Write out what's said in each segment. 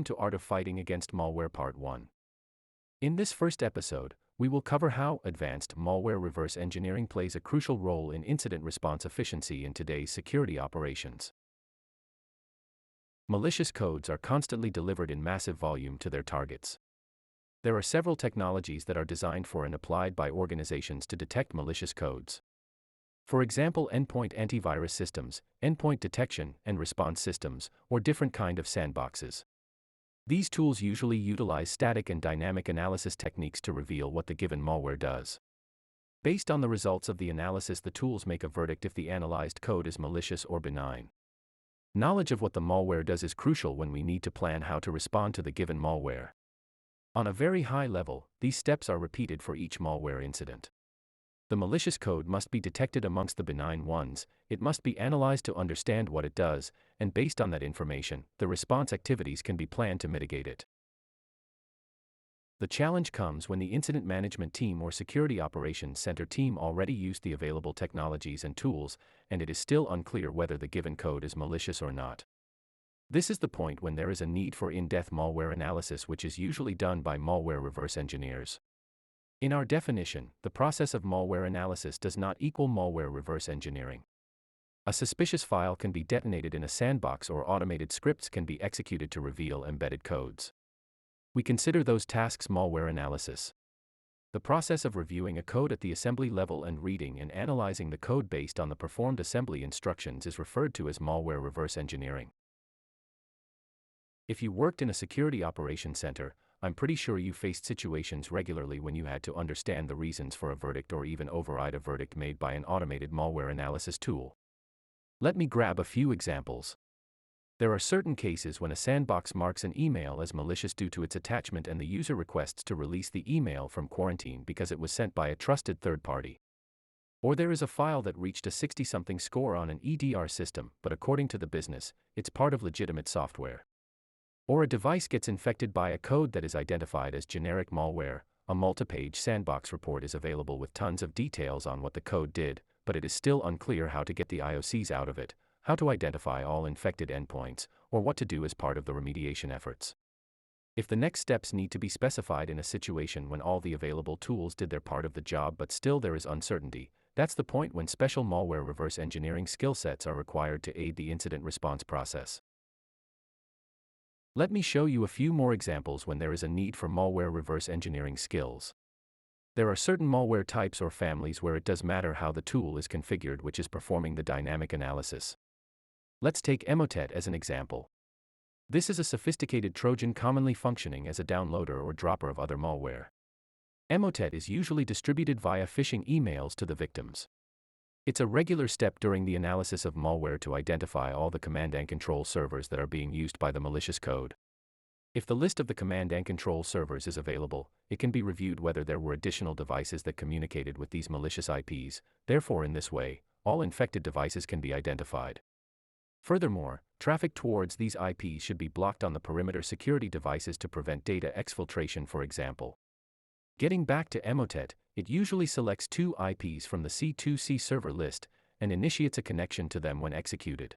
to Art of Fighting Against Malware Part 1. In this first episode, we will cover how advanced malware reverse engineering plays a crucial role in incident response efficiency in today's security operations. Malicious codes are constantly delivered in massive volume to their targets. There are several technologies that are designed for and applied by organizations to detect malicious codes. For example, endpoint antivirus systems, endpoint detection and response systems, or different kind of sandboxes. These tools usually utilize static and dynamic analysis techniques to reveal what the given malware does. Based on the results of the analysis, the tools make a verdict if the analyzed code is malicious or benign. Knowledge of what the malware does is crucial when we need to plan how to respond to the given malware. On a very high level, these steps are repeated for each malware incident. The malicious code must be detected amongst the benign ones, it must be analyzed to understand what it does, and based on that information, the response activities can be planned to mitigate it. The challenge comes when the incident management team or security operations center team already used the available technologies and tools, and it is still unclear whether the given code is malicious or not. This is the point when there is a need for in-depth malware analysis, which is usually done by malware reverse engineers. In our definition, the process of malware analysis does not equal malware reverse engineering. A suspicious file can be detonated in a sandbox, or automated scripts can be executed to reveal embedded codes. We consider those tasks malware analysis. The process of reviewing a code at the assembly level and reading and analyzing the code based on the performed assembly instructions is referred to as malware reverse engineering. If you worked in a security operations center, I'm pretty sure you faced situations regularly when you had to understand the reasons for a verdict or even override a verdict made by an automated malware analysis tool. Let me grab a few examples. There are certain cases when a sandbox marks an email as malicious due to its attachment and the user requests to release the email from quarantine because it was sent by a trusted third party. Or there is a file that reached a 60-something score on an EDR system, but according to the business, it's part of legitimate software. Or a device gets infected by a code that is identified as generic malware. A multi-page sandbox report is available with tons of details on what the code did, but it is still unclear how to get the IOCs out of it, how to identify all infected endpoints, or what to do as part of the remediation efforts. If the next steps need to be specified in a situation when all the available tools did their part of the job but still there is uncertainty, that's the point when special malware reverse engineering skill sets are required to aid the incident response process. Let me show you a few more examples when there is a need for malware reverse engineering skills. There are certain malware types or families where it does matter how the tool is configured which is performing the dynamic analysis. Let's take Emotet as an example. This is a sophisticated Trojan commonly functioning as a downloader or dropper of other malware. Emotet is usually distributed via phishing emails to the victims. It's a regular step during the analysis of malware to identify all the command and control servers that are being used by the malicious code. If the list of the command and control servers is available, it can be reviewed whether there were additional devices that communicated with these malicious IPs. Therefore, in this way, all infected devices can be identified. Furthermore, traffic towards these IPs should be blocked on the perimeter security devices to prevent data exfiltration, for example. Getting back to Emotet, it usually selects two IPs from the C2C server list and initiates a connection to them when executed.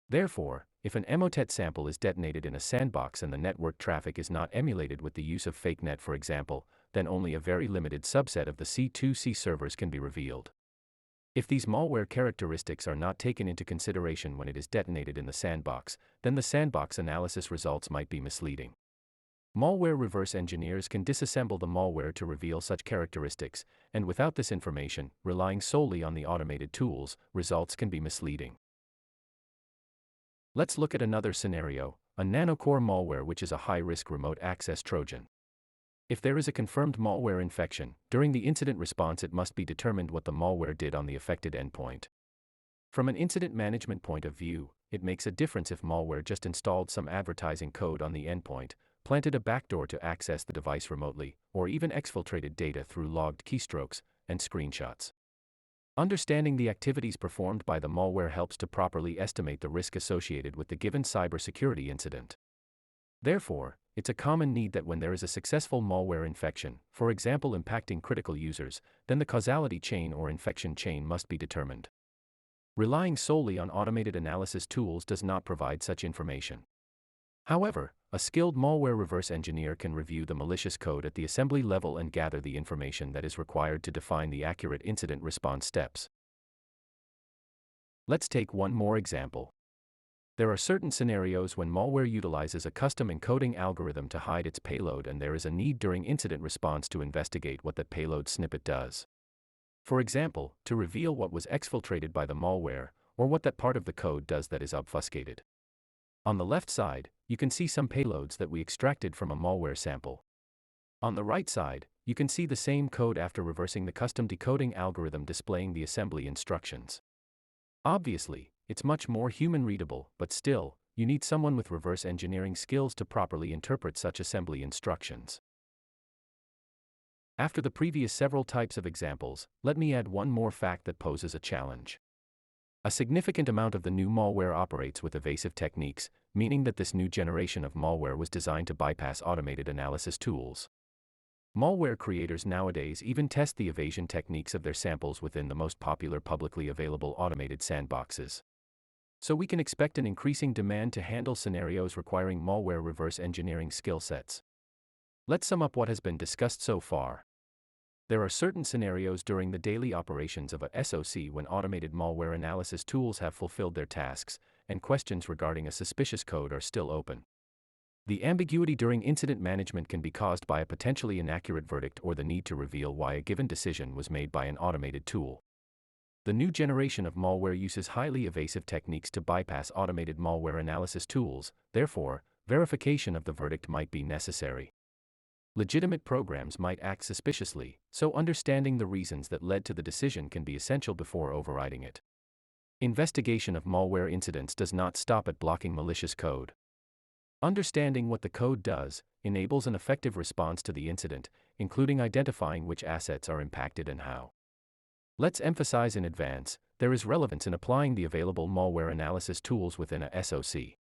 Therefore, if an Emotet sample is detonated in a sandbox and the network traffic is not emulated with the use of FakeNet, for example, then only a very limited subset of the C2C servers can be revealed. If these malware characteristics are not taken into consideration when it is detonated in the sandbox, then the sandbox analysis results might be misleading. Malware reverse engineers can disassemble the malware to reveal such characteristics, and without this information, relying solely on the automated tools, results can be misleading. Let's look at another scenario, a nanocore malware, which is a high-risk remote access Trojan. If there is a confirmed malware infection, during the incident response it must be determined what the malware did on the affected endpoint. From an incident management point of view, it makes a difference if malware just installed some advertising code on the endpoint, planted a backdoor to access the device remotely, or even exfiltrated data through logged keystrokes and screenshots. Understanding the activities performed by the malware helps to properly estimate the risk associated with the given cybersecurity incident. Therefore, it's a common need that when there is a successful malware infection, for example impacting critical users, then the causality chain or infection chain must be determined. Relying solely on automated analysis tools does not provide such information. However, A skilled malware reverse engineer can review the malicious code at the assembly level and gather the information that is required to define the accurate incident response steps. Let's take one more example. There are certain scenarios when malware utilizes a custom encoding algorithm to hide its payload, and there is a need during incident response to investigate what that payload snippet does. For example, to reveal what was exfiltrated by the malware, or what that part of the code does that is obfuscated. On the left side, you can see some payloads that we extracted from a malware sample. On the right side, you can see the same code after reversing the custom decoding algorithm displaying the assembly instructions. Obviously, it's much more human-readable, but still, you need someone with reverse engineering skills to properly interpret such assembly instructions. After the previous several types of examples, let me add one more fact that poses a challenge. A significant amount of the new malware operates with evasive techniques, meaning that this new generation of malware was designed to bypass automated analysis tools. Malware creators nowadays even test the evasion techniques of their samples within the most popular publicly available automated sandboxes. So we can expect an increasing demand to handle scenarios requiring malware reverse engineering skill sets. Let's sum up what has been discussed so far. There are certain scenarios during the daily operations of a SOC when automated malware analysis tools have fulfilled their tasks, and questions regarding a suspicious code are still open. The ambiguity during incident management can be caused by a potentially inaccurate verdict or the need to reveal why a given decision was made by an automated tool. The new generation of malware uses highly evasive techniques to bypass automated malware analysis tools, therefore, verification of the verdict might be necessary. Legitimate programs might act suspiciously, so understanding the reasons that led to the decision can be essential before overriding it. Investigation of malware incidents does not stop at blocking malicious code. Understanding what the code does enables an effective response to the incident, including identifying which assets are impacted and how. Let's emphasize in advance, there is relevance in applying the available malware analysis tools within a SOC.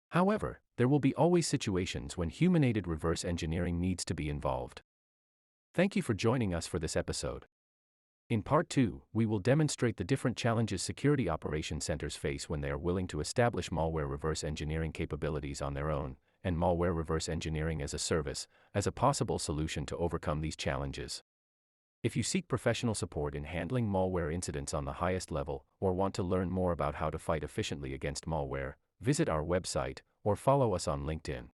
However, there will be always situations when human-aided reverse engineering needs to be involved. Thank you for joining us for this episode. In Part 2, we will demonstrate the different challenges security operations centers face when they are willing to establish malware reverse engineering capabilities on their own, and malware reverse engineering as a service, as a possible solution to overcome these challenges. If you seek professional support in handling malware incidents on the highest level, or want to learn more about how to fight efficiently against malware, visit our website, or follow us on LinkedIn.